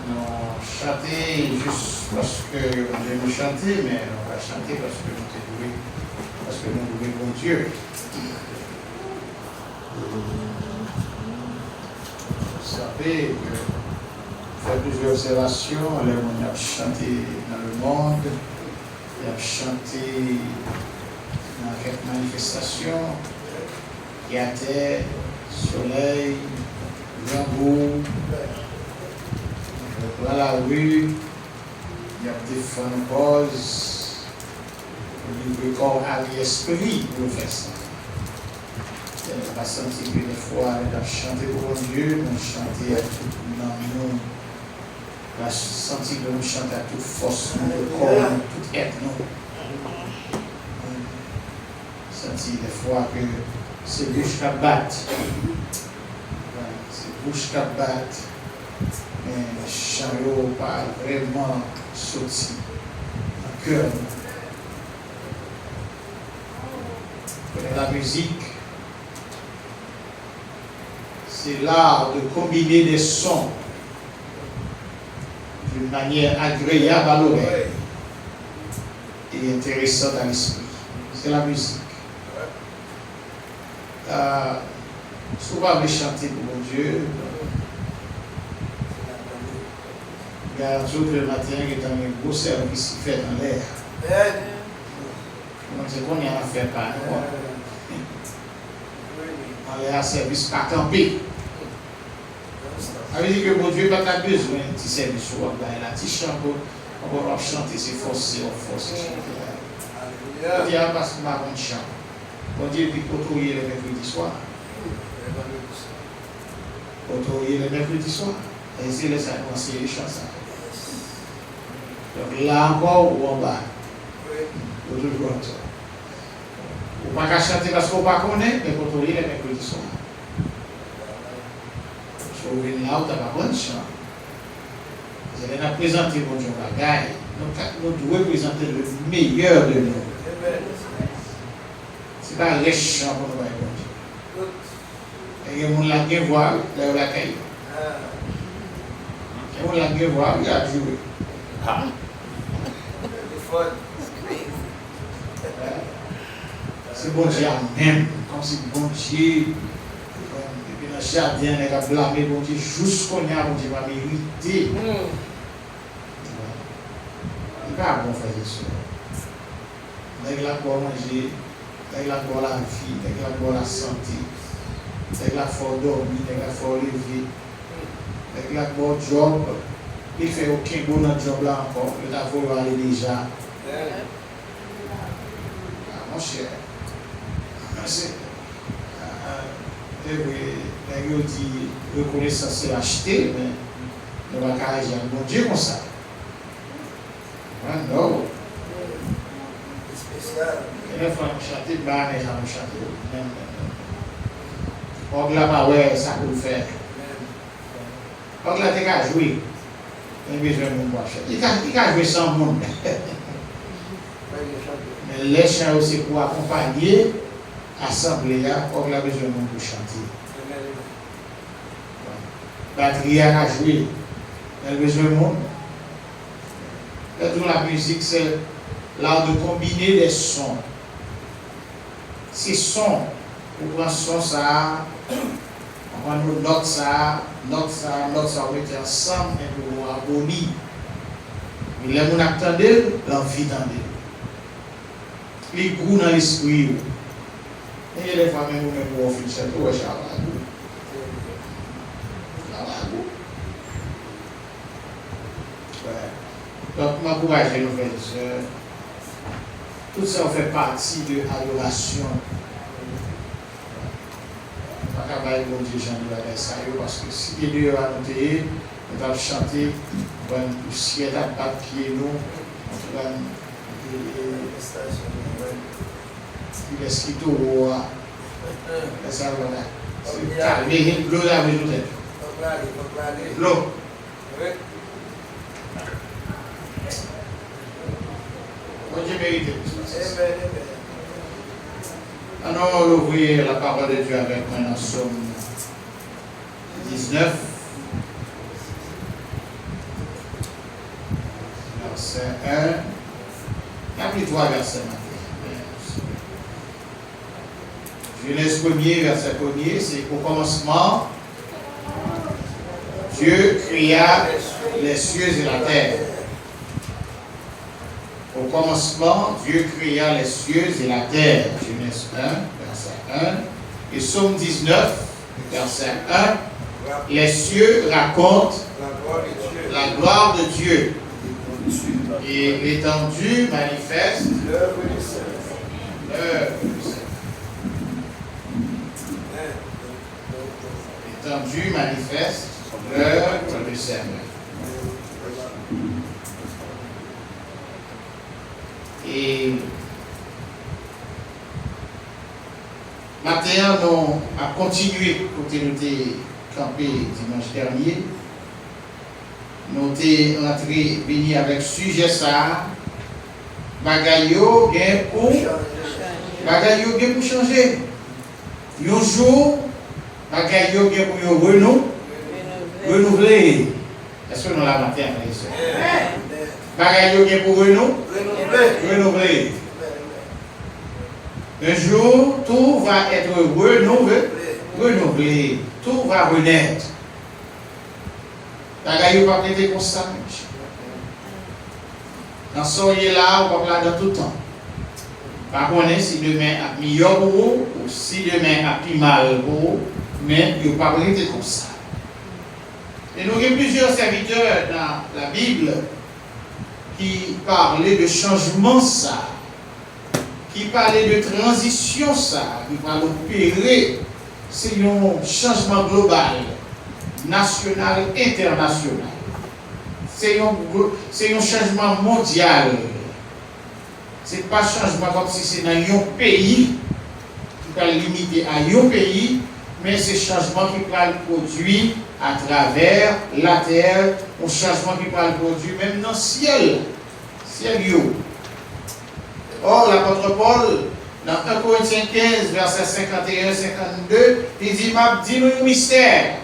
Non, chanter juste parce que j'aime chanter, mais on va chanter parce que nous sommes doués, parce que nous louons bon Dieu. Vous savez que faire plusieurs observations, là on a chanté dans le monde, il a chanté dans quelques manifestations, il y a terre, soleil, l'amour. Dans la rue, il y a des femmes causes, le corps à l'esprit pour faire ça. Il n'y a pas senti que des fois, on a chanté pour Dieu, on chantait à tout nous. On a senti que nous chantons à toute force, le corps, tout être nous. On a senti des fois que c'est bouche qui batte. C'est bouche qui batte. Mais Chariot pas vraiment sorti en cœur. La musique, c'est l'art de combiner des sons d'une manière agréable à l'oreille et intéressante à l'esprit. C'est la musique. Souvent, on chanter pour mon Dieu. Il y a un jour le matin, il y a un gros service qui fait dans l'air. On dit qu'on y a fait par nous. On a un service pas campé. Ça veut dire que mon Dieu n'a pas besoin de service. On va chanter, c'est forcé, on force chanter. On dit parce qu'on a un chant. On dit qu'il faut trouver le mercredi soir. Faut trouver le mercredi soir. Et c'est les annoncer les chansons. Donc là encore ou en bas, il faut toujours ça. On ne peut pas chanter parce qu'on ne connaît pas, mais quand on lit les mercredis soir. Si on vient là, on n'a pas bonne chance. Vous allez nous présenter mon Dieu Bagaille. Nous devons présenter le meilleur de nous. Ce n'est pas les chants pour nous voir bon Dieu. Et il y a des gens qui voient, là où la caille. Il y a des gens qui voient, il y a joué. C'est bon Dieu même, comme si bon Dieu, depuis le jardin, il a blâmé bon Dieu, jusqu'au qu'on a, bon Dieu va mériter. Il n'est pas bon faire ça. Il a pour manger, il a pour la vie, il a pour la santé, il a pour dormir, il a pour lever, il a pour job. Il ne fait aucun bon job là encore, il a voulu aller déjà. Mon cher, c'est. Il dit reconnaissance c'est acheter, mais on va carrément un bon Dieu comme ça. Non. C'est spécial. Il faut chanter, mais on chanter. On ne pas ouais, ça peut le faire. On ne peut pas jouer. Il a besoin de mon il a joué sans monde. Mais les chants aussi pour accompagner l'assemblée, on a besoin de monde pour chanter. La batterie a joué, elle a besoin de monde. La musique, c'est l'art de combiner les sons. Ces sons, on prend son ça, on prend nos notes ça, on met ensemble et pour harmonie. Mais les gens attendent, l'envie d'entendre. Les goûts dans l'esprit. Et les femmes, nous avons fait ça, tout est charabou. Donc, je m'encourage nos frères et sœurs. Tout ça fait partie de l'adoration. Je ne vais pas dire bon Dieu, j'en ai ça, parce que si Dieu a noté, on va chanter, on va nous ciel à battre pied nous, on va il est escrito au roi. Ça voilà. C'est calme, l'eau là, mais je l'eau. Bon Dieu mérite. Alors, on va ouvrir la parole de Dieu avec moi dans Somme 19. verset 1. Il y a plus 3 versets maintenant. Genèse 1er, verset 1er, c'est au commencement, Dieu créa les cieux et la terre. Au commencement, Dieu créa les cieux et la terre. Genèse 1, verset 1. Et Psaume 19, verset 1. Les cieux racontent la gloire de Dieu. Et l'étendue manifeste l'œuvre du Seigneur. L'étendue manifeste l'œuvre du Seigneur. Et matin, nous avons continué côté nous campé dimanche dernier. Nous sommes rentrés venir avec sujet ça. Bagayo bien pour changer. Un jour, bagayo bien pour renouveler. Est-ce que nous l'avons matin avec ça? Bagayo bien pour renouveler. Un jour, tout va être renouvelé. Tout va renaître. Bagayo va être constant. Dans ce là, on va là dans tout le temps. Par contre, si demain a meilleur pour vous, ou si demain a plus mal pour vous, mais il ne va pas rester comme ça. Et nous avons plusieurs serviteurs dans la Bible qui parlaient de changement ça, qui parlaient de transition ça, qui va opérer. C'est un changement global, national, international. C'est un changement mondial. Ce n'est pas un changement comme si c'est dans un pays qui va limiter à un pays, mais c'est un changement qui va le produire à travers la terre, un changement qui va le produire même dans le ciel. Or, l'apôtre Paul, dans 1 Corinthiens 15, verset 51-52, il dit, m'a dit nous un mystère.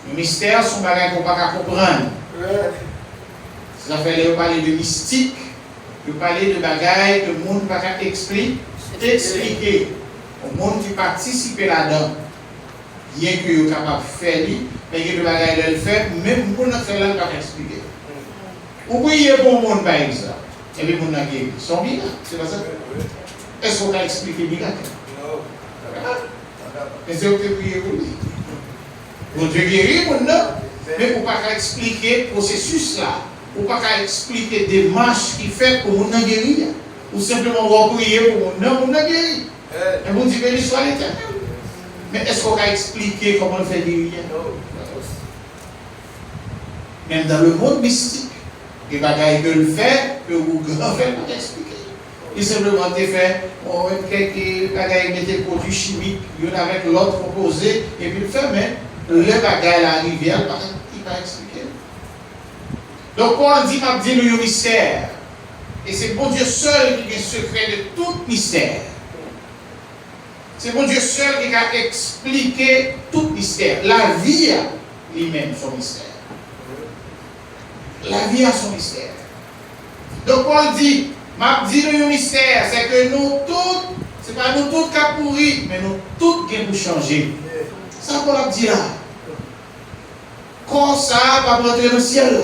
Le mystère, c'est un bagage qu'on ne peut pas comprendre. Ça fait parler de mystique, de parler de bagailles que le monde ne peut pas expliquer. Au monde qui participe là-dedans, bien que vous capable de faire, mais il y a des bagailles de le faire, même le monde qui fait là ne peut pas expliquer. Vous priez pour le monde, par exemple, et puis le monde qui sont bien, c'est pas ça? Est-ce qu'on a expliqué le miracle? Non. Mais c'est vous qui priez pour lui. Bon Dieu guérit le monde, mais vous ne pouvez pas expliquer le processus là. Vous ne pouvez pas expliquer des démarches qui fait pour le monde guérir. Ou simplement vous prier pour le monde guérir. Et vous dites béni soit l'Éternel. Mais est-ce qu'on a expliqué comment le faire guérir? Même dans le monde mystique, les bagailles que le fait, que vous grand fait pas expliquer. Il simplement fait, on met quelques bagailles, mettez produits chimiques, l'un avec l'autre composé, et puis le fait, mais le bagaille la rivière, il va expliquer. Donc, Paul dit, m'a dit nous un mystère. Et c'est bon Dieu seul qui est secret de tout mystère. C'est bon Dieu seul qui a expliqué tout mystère. La vie a lui-même son mystère. La vie a son mystère. Donc Paul dit, m'a dit nous un mystère, c'est que nous tous, c'est pas nous tous qui avons pourri, mais nous tous qui pour changer. Ça Paul a dit là. Comme ça, va rentrer dans le ciel.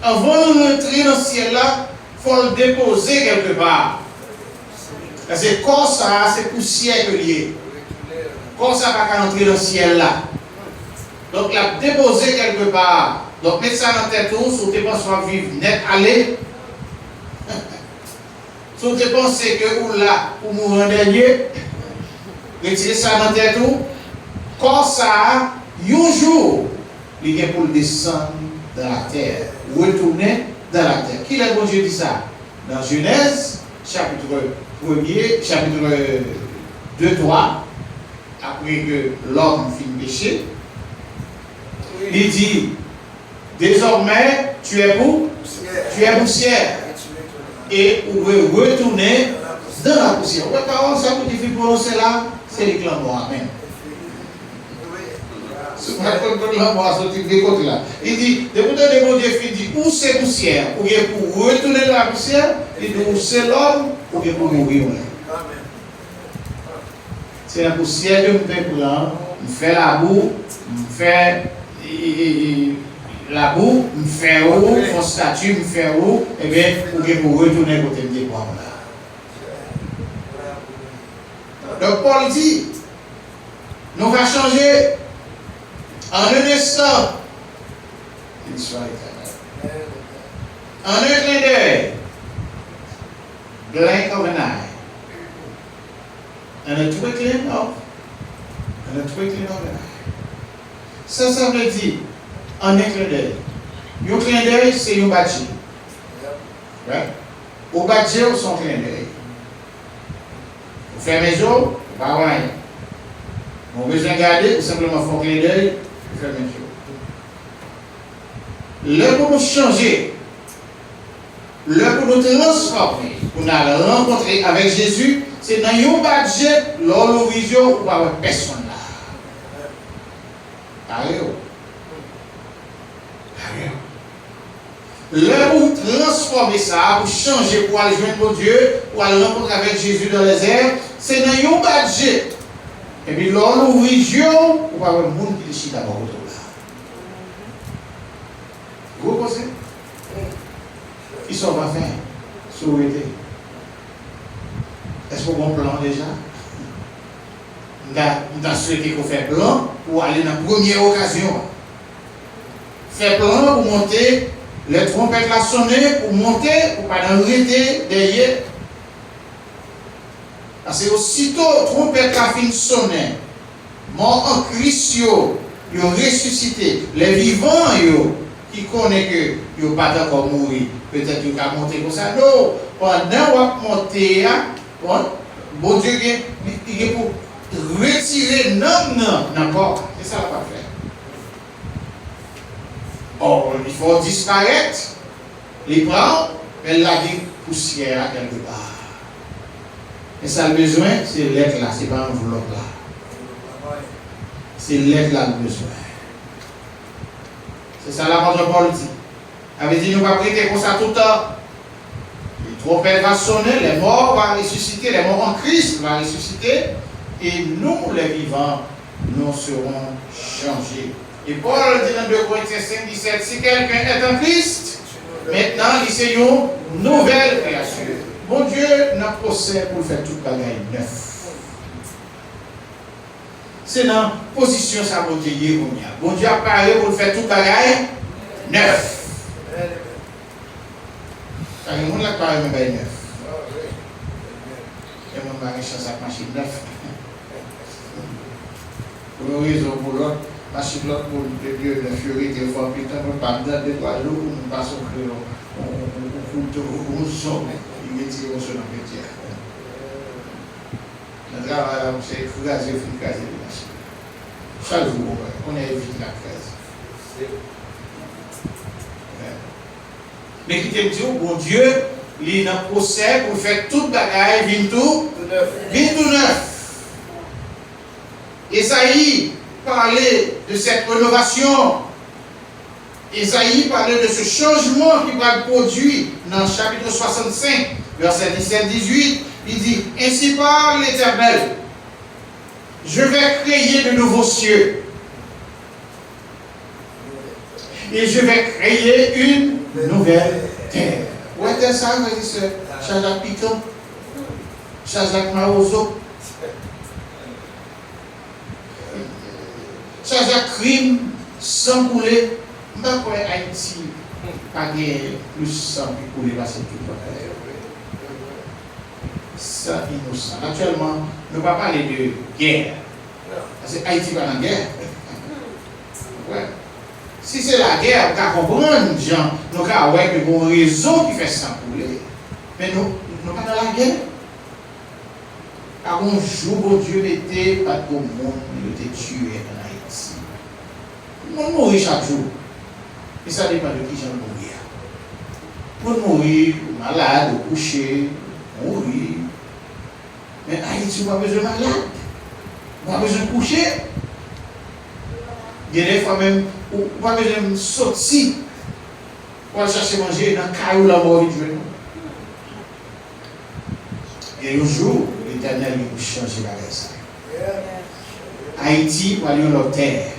Avant de rentrer dans le ciel là, il faut le déposer quelque part. Parce que comme ça, c'est poussière que lié. Comme ça, va rentrer dans le ciel là. Donc, la déposer quelque part. Donc, mettez ça dans tête tous, si vous pensez vivre net, allez. Si vous pensez que vous là, pour mourir en dernier, retirez ça dans tête tout. Comme ça, un jour, il est pour descendre dans la terre, retourner dans la terre. Qui l'a bon Dieu dit ça? Dans Genèse, chapitre 1er, chapitre 2, 3, après que l'homme finit péché, il dit, désormais, tu es poussière. Et vous pouvez retourner dans la poussière. Par contre, ça vous dit prononcer là, c'est les clameurs. Amen. Il dit, de vous donner mon Dieu, il dit, où c'est poussière, ou bien pour retourner dans la poussière, il dit, où c'est l'homme, ou bien pour mourir. C'est la poussière que je me prends, je fais la boue, je fais la boue, je fais où, je fais statue, je fais où, et bien, ou bien pour retourner côté de moi. Donc Paul dit, nous va changer en un instant l'histoire éternelle. En un clin d'œil, blink of an eye, and a twinkling of an eye. Ça veut dire, en un clin d'œil. Un clin d'œil, c'est un bâti. Right? Au bâti, on son clin d'œil. Vous fermez les yeux, pas rien. On besoin de garder, ou simplement faire un clin d'œil, vous fermez les yeux. Là pour nous changer, là pour nous transformer, pour nous rencontrer avec Jésus, c'est dans un budget, l'horizon, ou pas personne là. Allez. Là pour transformer ça, pour changer, pour aller joindre Dieu, pour aller rencontrer avec Jésus dans les airs, c'est dans un budget. Et puis l'horizon, ou pas le monde qui décide d'abord autour là. Vous pensez? Qui sont pas faire? Souhaiter. Est-ce qu'on a un plan déjà? Nous avons souhaité qu'on fait plan pour aller dans la première occasion. Faire plan pour monter, les trompettes la sonner, pour monter, pour pas arrêter derrière. Parce que aussitôt trompette la fin sonner, mort en Christ, ils ont ressuscité. Les vivants, qui connaissent que ils n'ont pas encore mourir, peut-être qu'ils vont monter comme ça. Non, pendant qu'on va monter, bon Dieu, il est pour retirer n'importe. C'est ça qu'on va faire. Or, il faut disparaître. Les prendre, mais la vie poussière quelque part. Et ça, le besoin, c'est l'être là, c'est pas un enveloppe là. C'est l'être là le besoin. C'est ça l'apôtre Paul dit. Il avait dit, nous ne pas prêter comme ça tout le temps. Les trompettes vont sonner, les morts vont ressusciter, les morts en Christ vont ressusciter, et nous, les vivants, nous serons changés. Et Paul dit dans 2 Corinthiens 5, 17, si quelqu'un est en Christ, maintenant, il c'est une nouvelle création. Bon Dieu n'a procès pour faire toute bagaille neuf. C'est dans la position ça bon Dieu y est. Bon Dieu a parlé pour faire toute bagaille neuf. Quand le monde a parlé de bagaille neuf. Et mon mari chance à machine neuf. Pour une raison ou pour l'autre, machine l'autre pour Dieu de furie des fois plus tard, on parle de 2-3 jours, on passe au crayon, on sort. Il est tiré sur la métier. Le travail, c'est fraser les machines. Chaque jour, on évite la fraise. Mais qui te dit, bon Dieu, il a un procès pour faire toute bagaille, vient tout neuf. Esaïe parlait de cette rénovation. Esaïe parlait de ce changement qui va être produit dans le chapitre 65, verset 17-18. Il dit, ainsi parle l'Éternel, je vais créer de nouveaux cieux et je vais créer une nouvelle terre. Où était ça, frère et sœur? Chazak Piquant, Chazak Maozo, Chazak Crime, sans couler. Je ne sais pas Haïti pas plus sang qui coule parce que tout le monde. Ça innocent. Actuellement, nous ne pouvons pas parler de guerre. Parce que Haïti va en guerre. Ouais. Si c'est la guerre, on peut comprendre, gens, nous avons une raison qui fait ça couler. Mais nous ne sommes pas dans la guerre. Car un jour, bon Dieu n'était pas de monde, il était tué en Haïti. On mourit chaque jour. Et ça dépend de qui j'en mourir. Pour mourir, malade, couché, mourir. Mais Haïti n'a pas besoin de malade. On a besoin de coucher. Il y a des fois même, ou pas besoin de sortir pour aller chercher manger dans le caillou là, mort de nous. Et un jour, l'Éternel va changer la raison. Haïti va aller dans l'autre terre.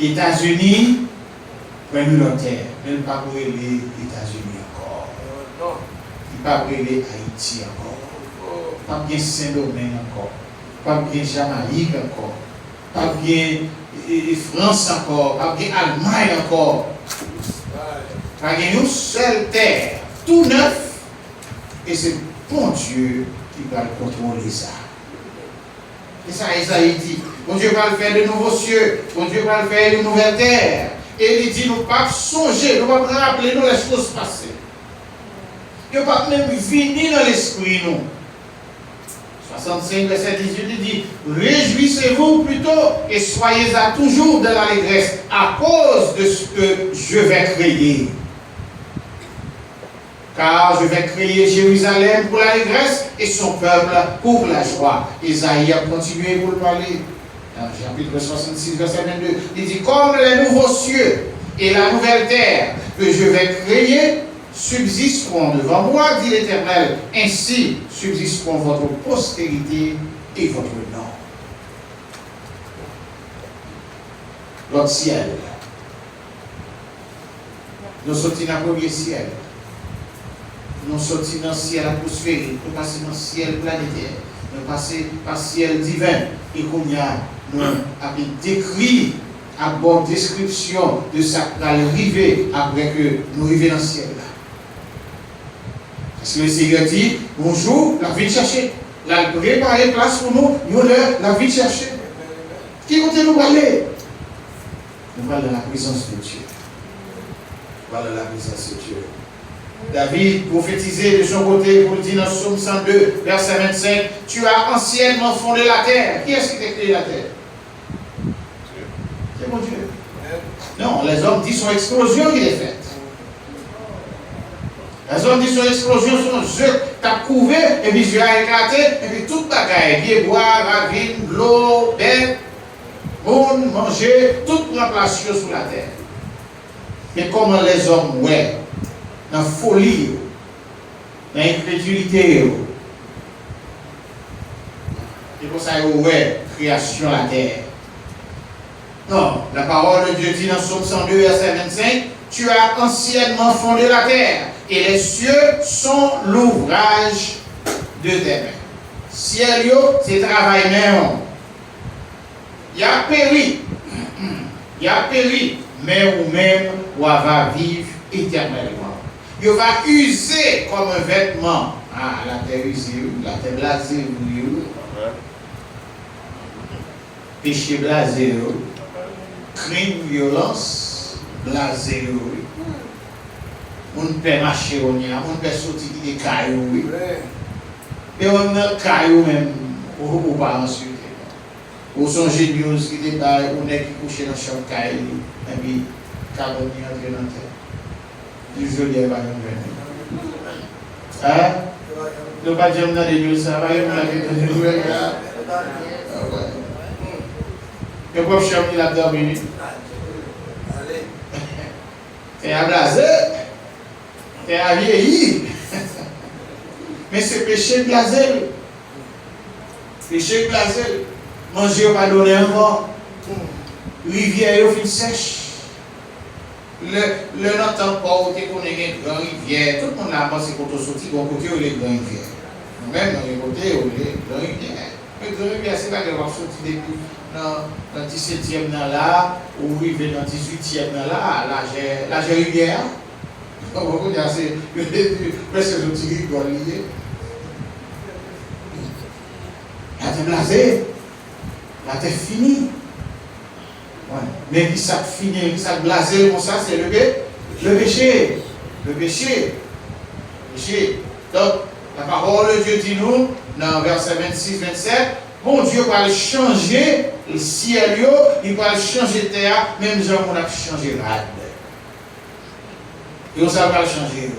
États-Unis va aller dans l'autre terre. Mais il ne va pas les États-Unis encore. Il ne va pas les Haïti encore. Pas bien Saint-Domingue encore. Pas bien Jamaïque encore. Pas bien France encore. Pas bien Allemagne encore. Pas bien une seule terre. Tout neuf. Et c'est bon Dieu qui va contrôler ça. Et ça, Isaïe dit, bon Dieu va le faire de nouveaux cieux, bon Dieu va le faire de nouvelles terres. Et il dit, nous ne pouvons pas songer, nous ne pouvons pas rappeler nous les choses passées. Nous ne pouvons pas même venir dans l'esprit, nous. 65, verset 18, il dit, réjouissez-vous plutôt et soyez à toujours de l'allégresse à cause de ce que je vais créer. Car je vais créer Jérusalem pour l'allégresse et son peuple pour la joie. Isaïe a continué pour le parler. Dans le chapitre 66, verset 22, il dit, comme les nouveaux cieux et la nouvelle terre que je vais créer subsisteront devant moi, dit l'Éternel, ainsi subsisteront votre postérité et votre nom. L'autre ciel. Nous sommes dans le premier ciel. Nous sortis dans le ciel atmosphérique, nous passons dans le ciel planétaire, nous passons par le ciel divin, et qu'on nous avons décrit à bonne description de ça qui va arriver après que nous arrivions dans le ciel là. Parce que le Seigneur dit, bonjour, la vie de chercher. La préparer place pour nous, nous la vie de chercher. Qui compte nous aller? Nous parlons de la présence de Dieu. Nous parlons de la présence de Dieu. David prophétisait de son côté pour dire dans Psaume 102, verset 25, tu as anciennement fondé la terre. Qui est-ce qui t'a créé la terre? C'est mon Dieu. Non, les hommes disent son explosion qu'il est faite. Les hommes disent son explosion, son œuf t'a couvé, et puis Dieu a éclaté, et puis toute bagaille, pied, bois, ravine, l'eau, bête, monde, manger, toute remplacement sur la terre. Mais comment les hommes, ouais, dans la folie, dans l'incrédulité, c'est pour ça que ouais, création de la terre. Non, la parole de Dieu dit dans Psaume 102, verset 25, tu as anciennement fondé la terre, et les cieux sont l'ouvrage de tes mains. Ciel, c'est travail même. Il a péri. Il a péri, mais ou même, ou va vivre éternellement. Il va user comme un vêtement. Ah, la terre usée, la terre blasée, péché blasé, crime, violence, blasé. On peut marcher, on peut sortir des cailloux. Et on a cailloux même, ou pas ensuite. Ou sont géniaux qui débarquent, on est qui couché dans chaque caillou, et puis, carbone est entré dans la terre. Du joli va venir. Hein? Nous ne pas dire dans les news, ça va y aller. Le pauvre chef il a dormi. T'es à blasé. T'es à vieillir. Mais c'est péché blasé. Péché blasé. Manger ou pas donner encore. Rivière au fin sèche. Le n'entend pas où tu connais une grande rivière. Tout le monde a pensé qu'on te sorti bon côté où les grandes rivières. Même dans les côtés où les grandes rivières. Les grandes rivières, c'est pas que va sortir depuis dans le 17e là, ou arriver dans le 18e là, la rivière. On va dire c'est presque un petit rigole lié. La terre blasée. La terre finie. Ouais. Mais qui ça finit, qui ça blasé comme ça, c'est le péché. Le péché. Donc, la parole de Dieu dit nous, dans verset 26-27, bon Dieu va changer le ciel, il va changer la terre, même gens on a changé rade. Et on ça va changer.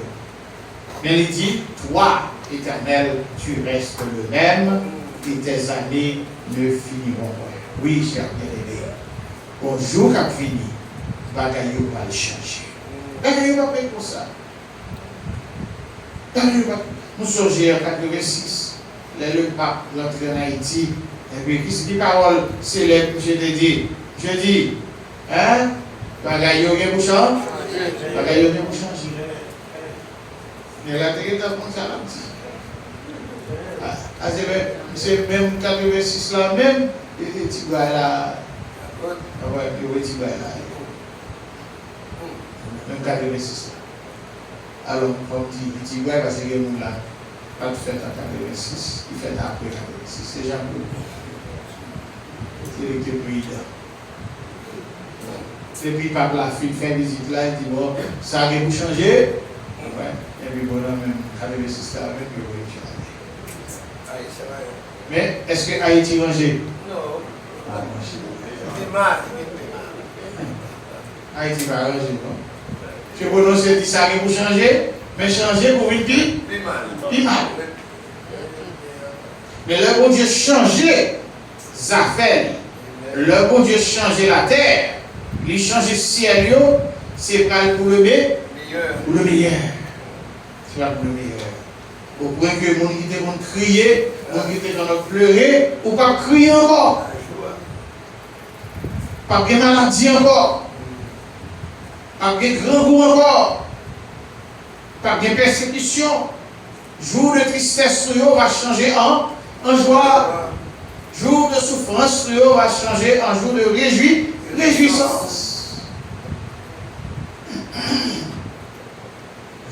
Mais il dit, toi, Éternel, tu restes le même, et tes années ne finiront pas. Oui, cher bien-aimé. Bonjour, cap fini. Bagaille va le changer. Bagaille va payer pour ça. Nous sommes en 86, le pape l'entrée en Haïti, et puis qui se dit parole célèbre, je te dis, hein, bagaille va pour changer. Bagaille va pour changer. Mais la tête est comme ça. C'est même 86 là même, et tu vas là. Ouais, puis tu vas là. Même 86 là. Alors, comme tu vas, parce que nous là, pas de fête en 86, il fait après 86. C'est jamais. C'est le président. Et puis, papa la fille fait visite là, il dit bon, ça a changé. Ouais, et puis bon, même 86 là, avec le mais est-ce que Haïti rangé? Non. Ah, Haïti va ranger, non? Je prononce dit ça pour changer, mais changer pour une vie? Plus mal. Mais le bon Dieu changer les affaires, le bon Dieu changer la terre, il change le ciel, c'est pas pour le meilleur. Pour le meilleur. C'est pas pour le meilleur. Au point que les gens qui vont crier, les gens qui vont pleurer, ou pas crier encore. Pas de maladie encore. Pas de grand goût encore. Pas de persécution. Jour de tristesse va changer en joie. Jour de souffrance va changer en jour de réjouissance.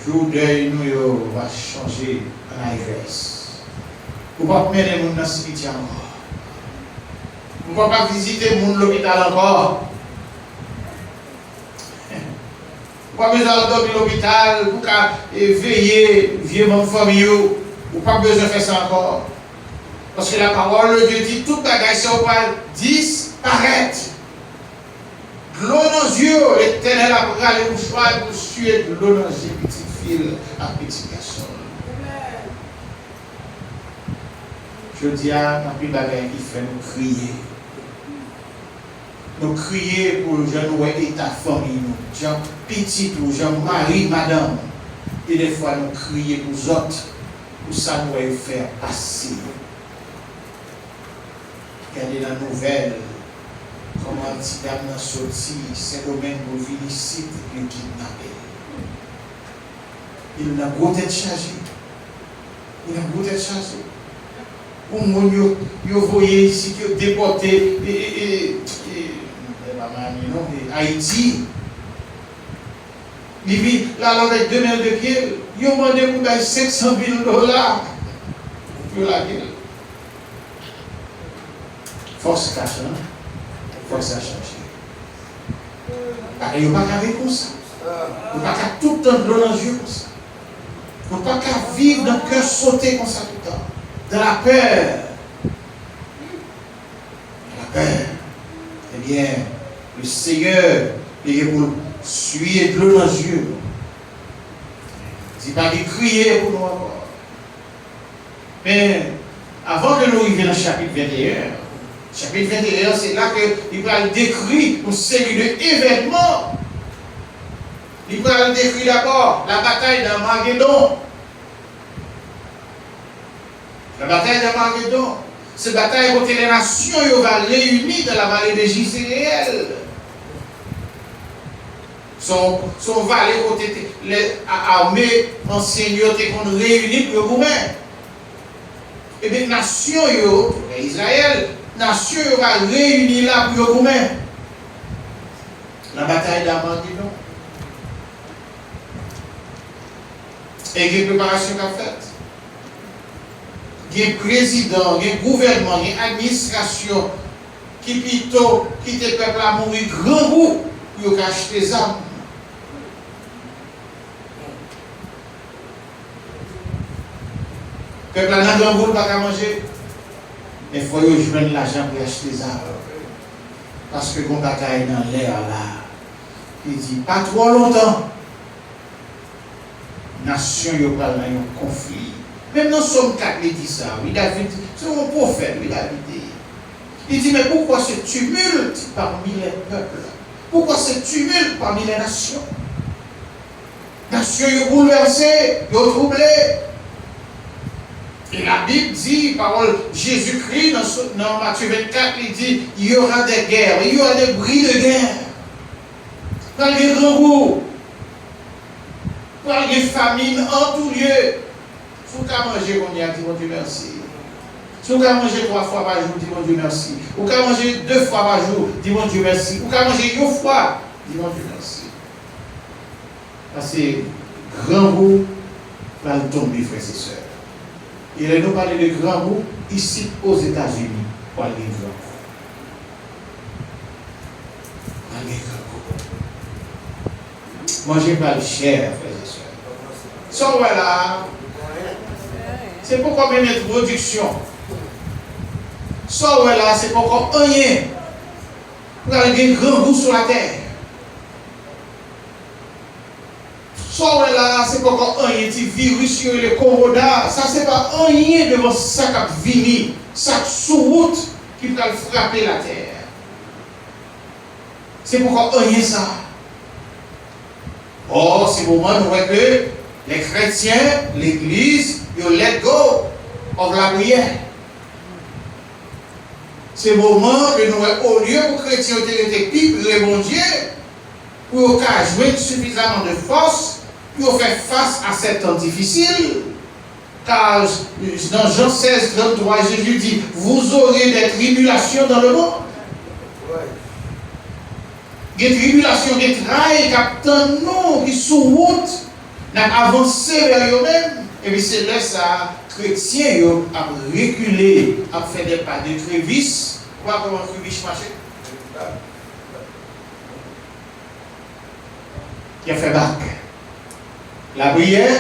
Jour de nous va changer en allégresse. Vous ne pouvez pas mener les gens dans le cimetière encore. Vous ne pouvez pas visiter les gens de l'hôpital encore. Vous n'avez pas besoin de l'hôpital pour veiller vieux mon famille. Vous n'avez pas besoin de faire ça encore. Parce que la parole de Dieu dit toute bagaille ça va disparaître. De l'eau dans les yeux, l'Éternel a pris les mouchoirs pour suer de l'eau dans les yeux, petite fille à petit garçon. Je dis à ma petite bagaille qui fait nous crier. Nous crier pour les gens et ta famille, nous, gens petits, pour gens mari, madame. Et des fois nous crier pour les autres, pour ça nous faire passer. Regardez la nouvelle, comment un petit dame n'a sorti, c'est domaine pour venir ici et kidnapper. Il n'a pas été chargé. Il n'a pas été chargé. Pour moi, vous voyez ici que déporté Haïti. Il vit là avec 2 mètres de pied. Il a demandé pour 500 000 dollars pour la guerre. Force cache, hein? Force à changer. Il n'y a pas qu'à vivre comme ça. Il n'y a pas qu'à tout le temps dans les yeux comme ça. Il n'y a pas qu'à vivre dans le cœur sauté comme ça tout le temps. Dans la peur. La peur. Eh bien, le Seigneur, il est pour suer de l'eau dans les yeux. C'est pas qu'il crier pour nous encore. Mais avant que nous arrivions dans le chapitre 21, chapitre 21, c'est là qu'il va décrire une série d'événements. Il va décrire d'abord la bataille d'Armageddon. La bataille d'Armageddon. Cette bataille où les nations vont réunir dans la vallée de Jizréel. Son vallée où les armées anciennes sont réunies pour vous mettre. Et bien, les nations, Israël, nation va réunir là pour vous mettre. La bataille d'Armageddon. Et il y a une préparation qu'a faite. Il y a un président, il y a un gouvernement, il y a une administration qui plutôt quitte le peuple à mourir grand goût pour acheter des armes. Le peuple n'a grand goût pas manger. Mais il faut joindre l'argent pour acheter des armes. Parce que quand on bataille dans l'air là, il dit pas trop longtemps. Nation yo pral dans un conflit. Même dans Somme 4, il dit ça. Oui, David, c'est un prophète, oui, David. Il dit, mais pourquoi ce tumulte parmi les peuples? Pourquoi ce tumulte parmi les nations? Nations sont bouleversées, sont troublées. Et la Bible dit, parole Jésus-Christ dans Matthieu 24, il dit, il y aura des guerres, il y aura des bruits de guerre. Dans les grands roues, dans les famines en tout lieu. Il faut qu'à manger, on y a dit, mon Dieu merci. Si vous pouvez manger 3 fois par jour, dis mon Dieu merci. Vous pouvez manger 2 fois par jour, dis mon Dieu merci. Vous pouvez manger 1 fois, dis mon Dieu merci. Parce que grand roue va tomber, frères et sœurs. Il nous parle de grand roue ici aux États-Unis. Pour aller grand roue. Aller grand roue. Mangez pas le cher, frères et sœurs. Ça, voilà. C'est pourquoi même une production. Ça, voilà, c'est pourquoi rien. Pour aller grand roue sur la terre. Ça, voilà, c'est pourquoi rien. Petit virus sur le corona. Ça, c'est pas rien devant ça qui vient. Ça sous-route qui va frapper la terre. C'est pourquoi rien ça. Oh, c'est le moment où que les chrétiens, l'église, ils let go of la prière. C'est le moment que nous, au lieu pour les chrétiens de bon Dieu, pour jouer suffisamment de force pour faire face à ces temps difficiles. Car dans Jean 16, 33, Jésus dit, vous aurez des tribulations dans le monde. Des tribulations, des trails, captain, non, qui sous route, n'a avancé vers eux-mêmes. Et puis c'est là ça, chrétiens a reculé, a fait des pas de trévis. Voir comment Trévis marchait. Qui a fait bac. La prière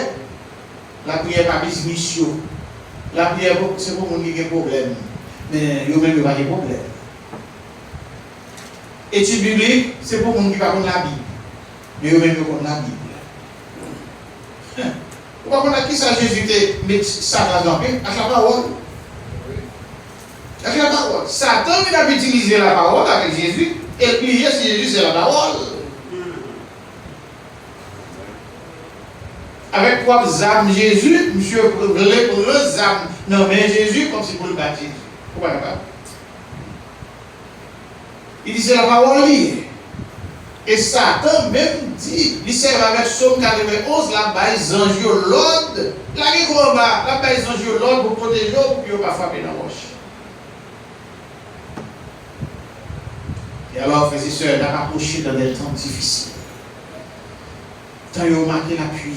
pas mission. La prière, c'est pour les gens qui ont des problèmes. Mais ils n'ont même pas de problème. Étude biblique, c'est pour les gens qui ne connaissent pas la Bible. Mais ils n'ont même pas la Bible. Pourquoi on a qui ça Jésus met ça dans la parole? Avec la parole. Satan il a utilisé la parole avec Jésus et prier si Jésus c'est la parole. Avec quoi âmes Jésus, monsieur voulait pour eux âmes nommer Jésus comme si pour le battre Jésus. Pourquoi pas? Il dit c'est la parole liée. Et Satan même dit, il sert avec Somme 91, la base ange l'ordre, la base ange l'ordre pour protéger, pour ne pas frapper dans la roche. Et alors, frères et sœurs, on a approché dans des temps difficiles. Tant ils ont marqué l'appui.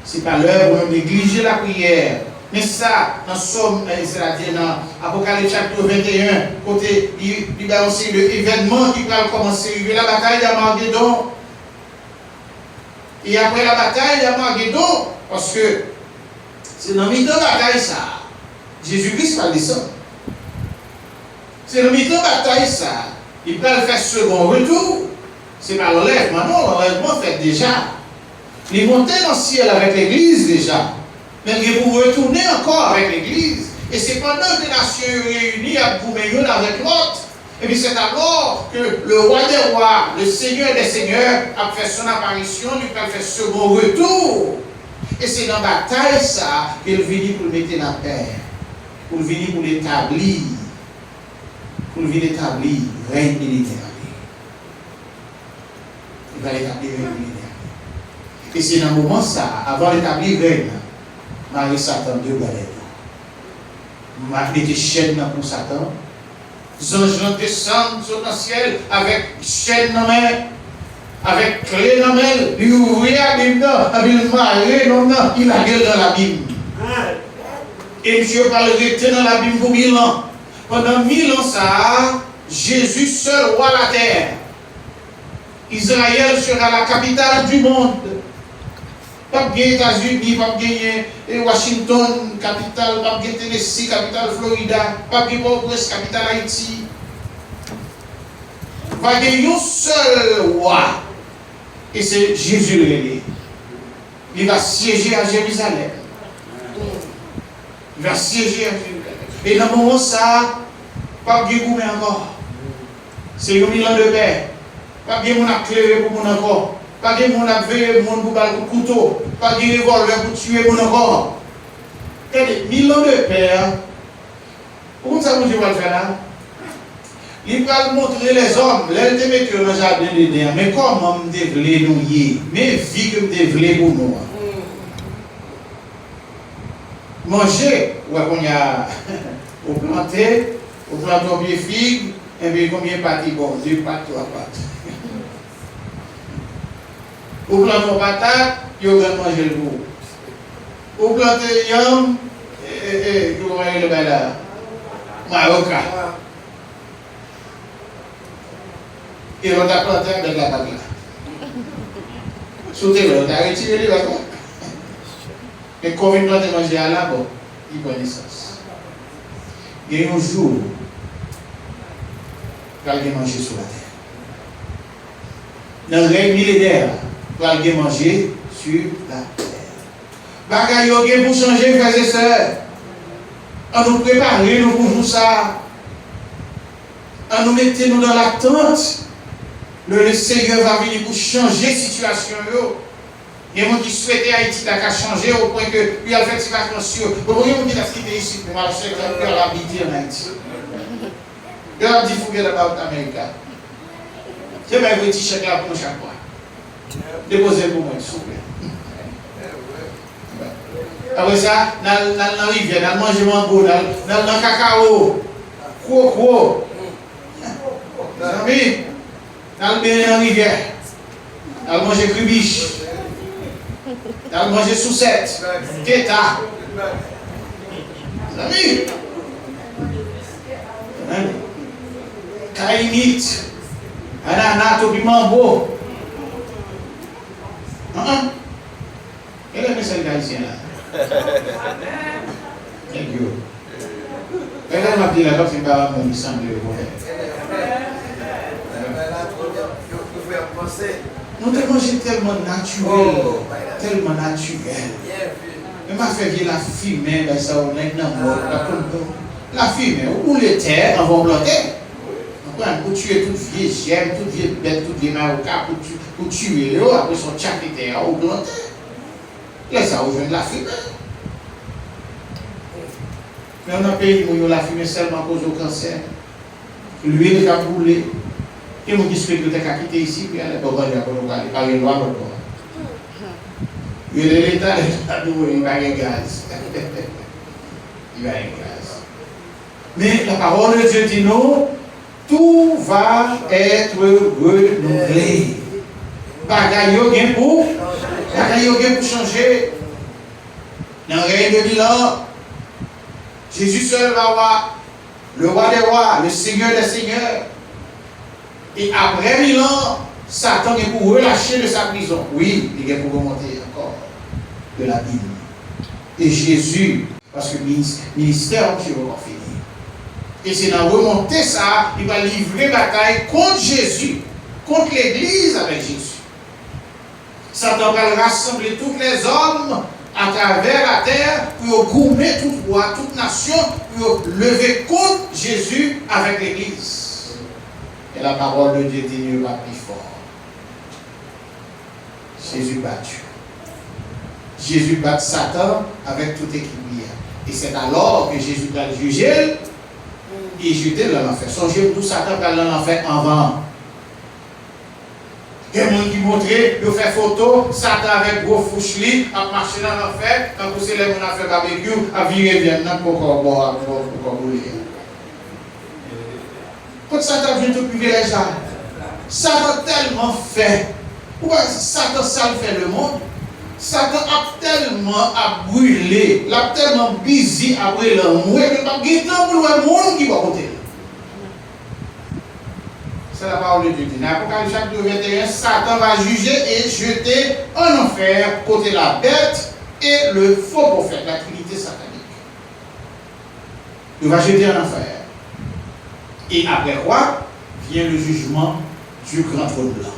Ce n'est pas l'heure où on néglige la prière. Mais ça, dans Somme, c'est-à-dire dans Apocalypse chapitre 21, côté, il y a aussi l'événement qui va commencer. Il y a la bataille d'Armageddon. Et après la bataille d'Armageddon, parce que c'est dans le milieu de la bataille, ça, Jésus-Christ va descendre. C'est le milieu de bataille, ça. Il va faire second retour. C'est pas l'enlèvement, non, l'enlèvement fait déjà. Il est monté dans le ciel avec l'église déjà. Mais il vous retourner encore avec l'église. Et c'est pendant que les nations réunies à gouverner l'une avec l'autre. Et puis c'est alors que le roi des rois, le seigneur des seigneurs, a fait son apparition, il a fait second retour. Et c'est dans la bataille, ça, qu'il vient pour mettre la paix. Pour venir pour l'établir. Pour venir établir règne militaire. Il va établir règne militaire. Et c'est dans le moment ça, avant d'établir règne, Marie Satan deux galettes. Marie était chaîne pour Satan. Les anges descendent sur le ciel avec chaîne dans la main, avec clé dans la main. Il ouvrit la Bible, il marée dans la il a gueule dans la Bible. Et Dieu va le rester dans la Bible pour 1000 ans. Pendant 1000 ans, ça, Jésus seul roi la terre. Israël sera la capitale du monde. Pas bien États-Unis, pas bien Washington, capitale, pas bien Tennessee, capitale Florida, pas bien Port-au-Prince, capitale Haïti. Va gagner un seul roi. Et c'est Jésus le. Il va siéger à Jérusalem. Il va siéger à Jérusalem. Et dans le moment ça, Pas de gourmet encore. C'est un million de paix. Pas de monde à clé pour mon encore. Pas de monde à veiller pour mon couteau. Pas de revolver pour tuer mon encore. Regardez, millions de pères. Pourquoi ça vous dit va le faire là? Il va montrer les hommes, les te mettre dans le jardin de Dieu. Mais comment me développer nous y? Mais vie que me développer pour nous. Manger, ouais, on y a au planter au pied figue, et puis combien de pâtes bon? 2 pâtes, 3 pâtes. Au planter patate, il va manger le goût. Au planter yam, vous voyez le bel là. Marocain. Et on a planté avec la bague là. Sauter là, on a retiré les vacances. Et quand on plante manger à la bon, il prend naissance. Il y a un jour, il va manger sur la terre. Dans le règne millénaire, il va manger sur la terre. Bagaille ok pour changer, frères et sœurs. On nous prépare, nous pour ça. On nous mettez nous dans l'attente. Le Seigneur va venir pour changer la situation. Il y a des gens qui souhaitaient Haïti changer au point que lui a fait ses vacances. Vous voyez, on dit la cité ici, pour marcher avec la habiter en Haïti. Il a dit forget about America. Je vais vous dire chèque là pour chaque fois. Déposez pour moi, s'il vous plaît. Après ça, dans la rivière, dans le manger mango, dans le cacao, coco. Amis, dans le bain dans la rivière, dans le manger crubiche, dans le manger soucette, keta. Amis, kainite, ananas, topi mambo. Quel est le message haïtien là? Thank you. Quand m'a dit là, c'est pas mon semble de nous te mangé tellement naturel, tellement naturel. Mais m'a fait vivre la fumée, ben ça on est dans la fumée, ou les terres, on va planter. Pour tuer toute vieille gemme, toute vieille bête, toute vieille maroca, pour tuer l'eau, après son chapitre, on va planter. Là, ça rejoint de la fumée. Mais on a pays où la fumée seulement cause au cancer. L'huile a brûlé. Et on dit que tu as quitté ici, puis elle est pas bonne, il pas de loi encore. Il est l'État, il va y gaz. Il va y gaz. Mais la parole de Dieu dit non, tout va être renouvelé. Bagaille pour changer. Dans le règne de 1000 ans, Jésus seul va voir le roi des rois, le Seigneur des seigneurs. Et après 1000 ans, Satan est pour relâcher de sa prison. Oui, il est pour remonter encore de la Bible. Et Jésus, parce que le ministère qui va finir. Et c'est dans remonter ça, il va livrer bataille contre Jésus, contre l'Église avec Jésus. Satan va rassembler tous les hommes à travers la terre pour goumer toute roi, toute nation, pour lever contre Jésus avec l'Église. Et la parole de Dieu dit, Dieu va plus fort. Jésus battu. Jésus bat Satan avec toute équipe. Et c'est alors que Jésus va le juger et jeter dans l'enfer. Songez tout Satan va dans l'enfer avant. Il y a des gens qui montraient, ils ont fait photo, Satan avec gros foucheli, a marché dans l'enfer, quand vous savez, on a fait barbecue, a viré bien pour boire, pour rouler. Quand Satan vient tout privilège là, Satan tellement fait. Pourquoi Satan ça fait le monde? Satan a tellement à brûler, il a tellement busy à brûler le monde, qu'il n'y a pas de temps pour le monde qui va côté. C'est la parole de Dieu. Dans l'Apocalypse chapitre 21, Satan va juger et jeter en enfer côté la bête et le faux prophète, la trinité satanique. Il va jeter en enfer. Et après quoi vient le jugement du grand trône blanc.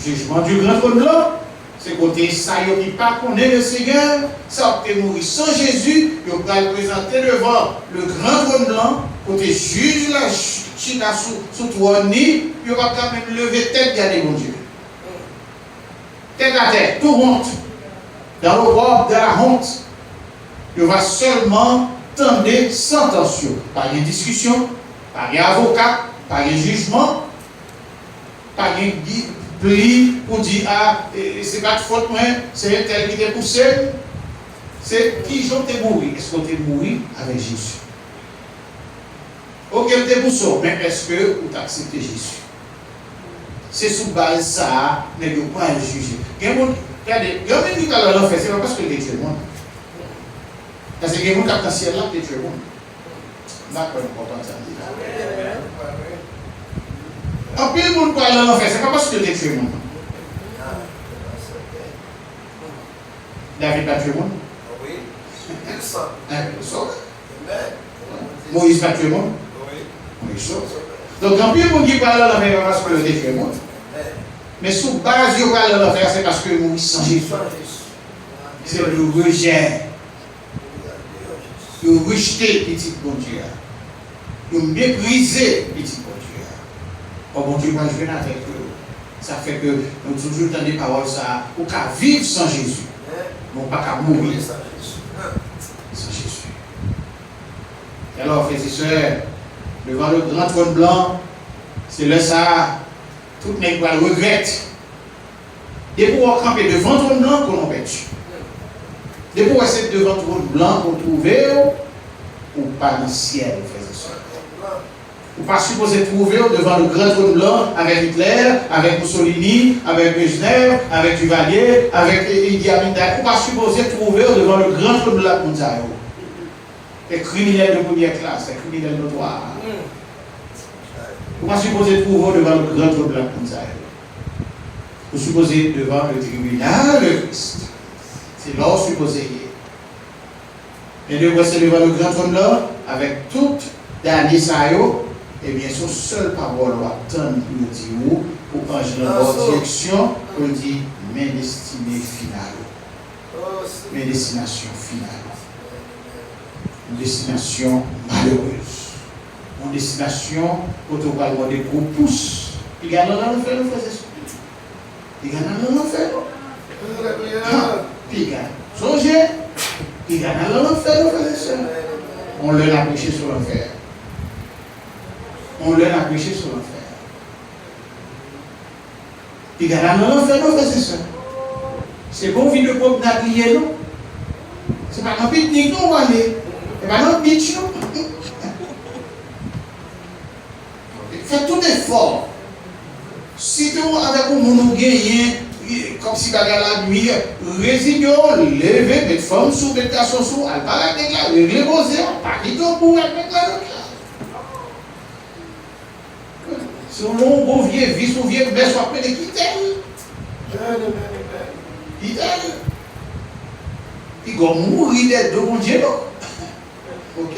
Jugement du grand trône blanc, c'est côté ça qui pas connaît le Seigneur, ça qui est mort sans Jésus, il va le présenter devant le grand trône blanc côté juge là, chita sous trône, il va quand même lever tête, garder mon Dieu. Tête à tête, tout honte. Dans le bord de la honte, il va seulement tendre sentence. Pas de discussion, pas d'avocat, pas de jugement, pas de pli pour dire ah, c'est pas de faute, c'est un tel qui t'a poussé. C'est qui j'en t'es mouru. Est-ce qu'on t'est mouru avec Jésus? Ok, t'es poussé, mais est-ce que vous acceptez Jésus? C'est sous base ça, mais vous ne pouvez pas juger. Regardez, il y a même qui dans l'enfer, c'est pas parce que les tué le monde. Parce que les gens qui ont dans le ciel là, les tué le monde. D'accord, important ça. En plus, les gens qui ont dans l'enfer, c'est pas parce que les tué le monde. David a tué le monde. Oui. Il sort. Il sort. Moïse a tué le monde. Oui. Il sort. Donc, en plus, les gens qui parlent dans l'enfer, c'est pas parce que les tué le monde. Mais sous base, ils parlent dans l'enfer, c'est parce que Moïse sans Jésus. C'est le rejet. Ils ont rejeté petit bon Dieu. Ils ont méprisé petit bon Dieu. Oh bon Dieu, moi je viens avec eux. Ça fait que nous toujours dans des paroles ça, ou qu'à vivre sans Jésus. Non pas qu'à mourir sans Jésus. Et alors, frères et sœurs, devant le grand trône blanc, c'est là ça, tout le monde regrette. De pouvoir camper devant le trône blanc qu'on a perdu. De pouvoir être devant le trône blanc qu'on trouve ou pas dans le ciel, frères et sœurs. Ou pas supposé trouver devant le grand trône blanc avec Hitler, avec Mussolini, avec Brezhnev, avec Duvalier, avec Idi Amin. Ou pas supposé trouver devant le grand trône blanc comme ça. Les criminels de première classe, les criminels notoires. Ou pas supposé trouver devant le grand trône blanc comme ça. Vous supposez devant le tribunal de Christ. C'est là où supposé y est. Et de c'est devant le grand trône blanc avec toute dernier saillot. Et bien, son seule parole va attendre pour le dire pour changer dans votre direction, pour dire mes destinées finales. Mes destinations finales. Une destination malheureuse. Une destination pour te parler des gros pouces. Il y a dans l'enfer, nous faisons ça. Il y a dans l'enfer. Il y a songez. Il y a dans l'enfer, nous faisons ça. On l'a prêché sur l'enfer. On leur a prêché sur l'enfer. Puis il y a dans l'enfer, non, c'est ça. C'est bon, vie de peuple d'appuyer, non? C'est pas un pique-nique, non, on va aller. C'est pas un pitch, non? Faites tout effort. Si tu avec un monde gagné, comme si bagarre la nuit, résignons, levez, mettre femme sous, mettre garçon sous, elle va la déclarer, régler vos heures, pas quitter pour elle déclarer. Si on bon vieux vice ou vieux mais soit appelé quitter. Quitter. Il va mourir des deux mon Dieu. Ok.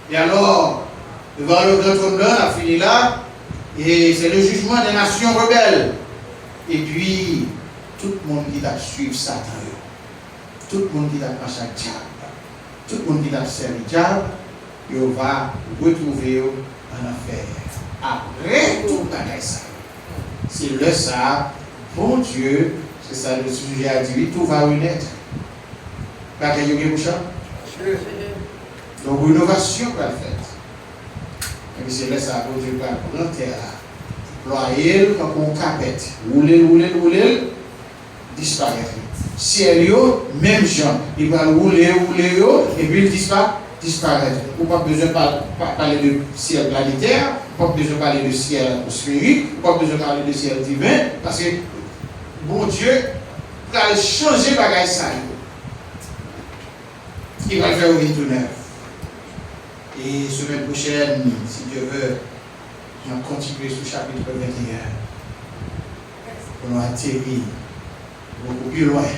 Et alors, devant le grand trône blanc, on a fini là. Et c'est le jugement des nations rebelles. Et puis, tout le monde qui va suivre Satan. Tout le monde qui va marcher à diable. Tout le monde qui va servir diable. Il va retrouver en enfer. Après tout ça, c'est le ça, bon Dieu, c'est ça le sujet a dit, tout va renaître. Pas que vous avez donc, rénovation va le faire. Et puis c'est là ça, bon Dieu va prendre terre, ployer comme on capette, rouler, disparaître. Ciel, même gens, il va rouler, et puis il disparaître. On n'a pas besoin de parler de ciel planétaire, pas besoin de parler de ciel atmosphérique, pas besoin de parler de ciel divin, parce que bon Dieu va changer bagaille ça. Il va le faire au tout neuf. Et semaine prochaine, si Dieu veut, on va continuer sur le chapitre 21. On va atterrir beaucoup plus loin,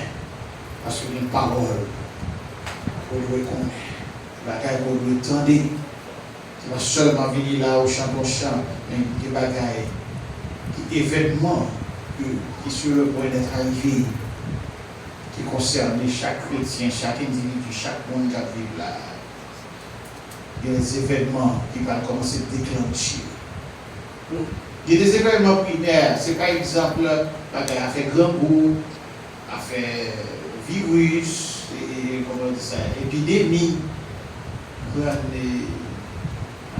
parce qu'il y a une parole pour le reconnaître. Bagaille pour le tendre. Tu vas seulement venir là au chant, mais des bagailles, des événements qui sont sur le point d'être arrivés, qui concernent chaque chrétien, chaque individu, chaque monde qui vit là. il y a des événements qui vont commencer à déclencher. Il y a des événements primaires, c'est par exemple, a fait grand goût, a fait virus, et, comment on dit ça, épidémie,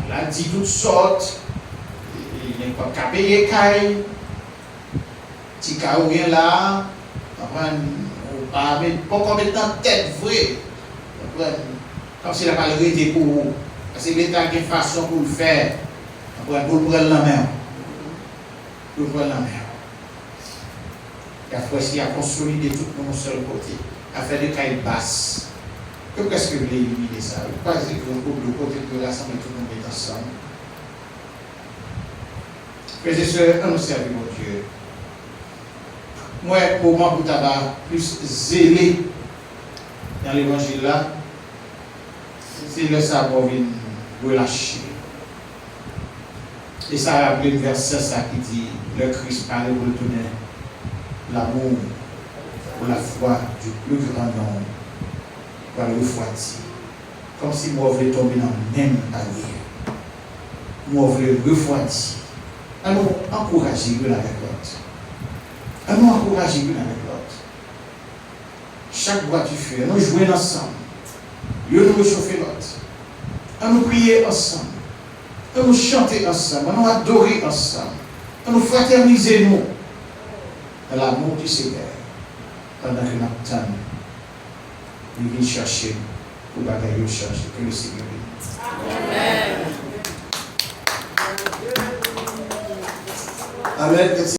maladie toutes sortes, il n'y a pas qu'à payer caille, si caille vient là, on pas mettre dans tête vraie, comme si la malgré était pour vous, parce que l'État a une façon pour le faire, pour le prendre la main. Pour prendre la main. Il a fait à consolider tout le monde seul côté, à faire des cailles basses. Qu'est-ce que vous voulez éliminer ça? Vous ne pouvez pas dire que le côté de l'Assemblée, tout le monde est ensemble. Frères et sœurs, nous servons mon Dieu. Moi, pour moi, pour tabac, plus zélé dans l'évangile là, c'est le savoir vient relâcher. Et ça a rappelé le verset ça qui dit le Christ parlait pour le tonnerre, l'amour pour la foi du plus grand nombre va le refroidir. Comme si moi voulais tomber dans le même panier. Moi voulais refroidir. Alors, encouragez-le avec l'autre. Alors, encouragez-le avec l'autre. Chaque bois du feu, nous jouons ensemble. Nous réchauffer l'autre. Nous prier ensemble. Nous chanter ensemble. Nous adorer ensemble. Nous fraterniser nous. Dans l'amour du Seigneur. Pendant que nous attendons. Il vient chercher pour bagailler le chercher. Que le Seigneur bénisse. Amen. Amen.